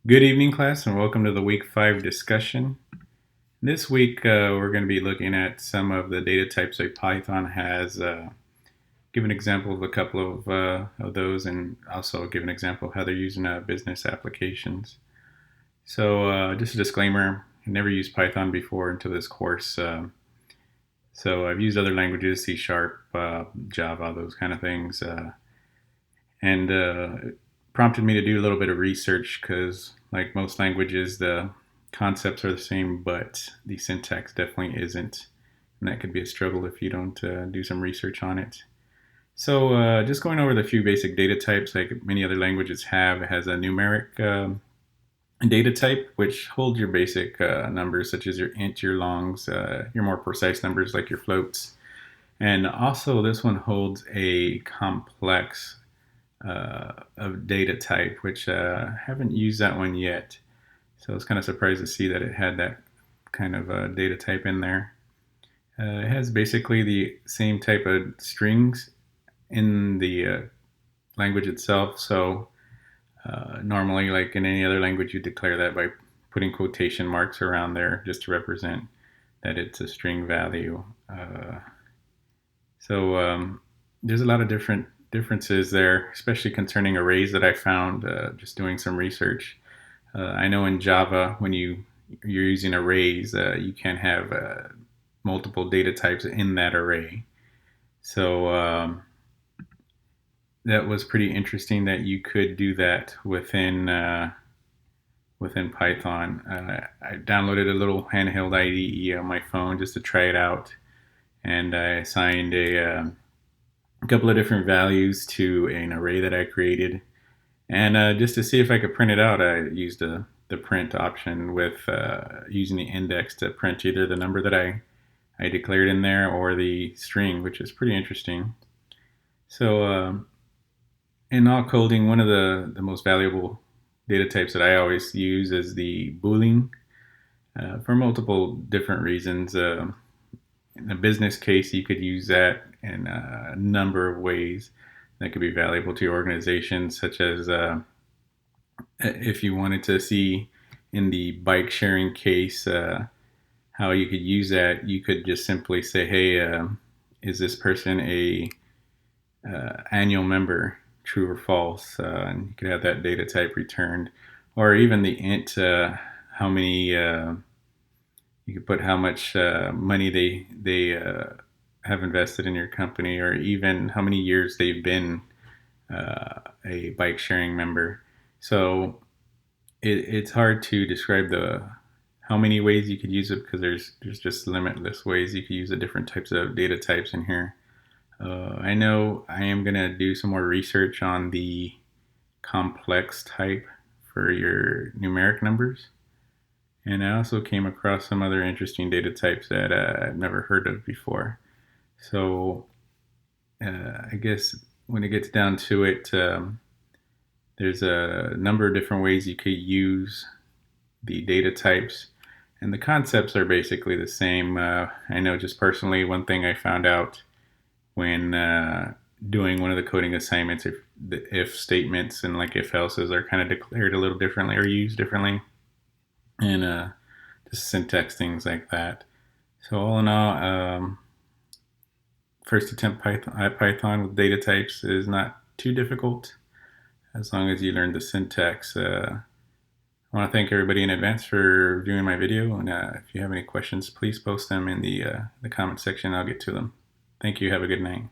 Good evening, class, and welcome to the Week 5 discussion. This week, we're going to be looking at some of the data types that Python has. Give an example of a couple of those, and also give an example of how they're using business applications. So, just a disclaimer: I never used Python before until this course. So I've used other languages, C Sharp, Java, those kind of things, and it prompted me to do a little bit of research because, like most languages, the concepts are the same, but the syntax definitely isn't, and that could be a struggle if you don't do some research on it. So, just going over the few basic data types, like many other languages have, it has a numeric data type, which holds your basic numbers, such as your int, your longs, your more precise numbers like your floats. And also, this one holds a complex of data type, which haven't used that one yet. So I was kind of surprised to see that it had that kind of data type in there. It has basically the same type of strings in the language itself. So normally, like in any other language, you declare that by putting quotation marks around there just to represent that it's a string value. So there's a lot of differences there, especially concerning arrays that I found just doing some research. I know in Java, when you're using arrays, you can have multiple data types in that array. So that was pretty interesting that you could do that within Python. I downloaded a little handheld IDE on my phone just to try it out, and I assigned a couple of different values to an array that I created. And just to see if I could print it out, I used the print option with using the index to print either the number that I declared in there or the string, which is pretty interesting. So in all coding, one of the most valuable data types that I always use is the Boolean for multiple different reasons. In a business case, you could use that in a number of ways that could be valuable to your organization, such as if you wanted to see in the bike sharing case how you could use that, you could just simply say, hey, is this person a annual member, true or false? And you could have that data type returned, or even the int, how many, you could put how much money they have invested in your company, or even how many years they've been a bike sharing member. So it's hard to describe the how many ways you could use it because there's just limitless ways you could use the different types of data types in here. I know I am gonna do some more research on the complex type for your numeric numbers, and I also came across some other interesting data types that I've never heard of before. So I guess when it gets down to it, there's a number of different ways you could use the data types, and the concepts are basically the same. I know just personally, one thing I found out when doing one of the coding assignments, if the if statements and like if else's are kind of declared a little differently or used differently, and just syntax things like that. So all in all, first attempt at Python with data types is not too difficult as long as you learn the syntax. I want to thank everybody in advance for viewing my video, and if you have any questions, please post them in the comment section. I'll get to them. Thank you. Have a good night.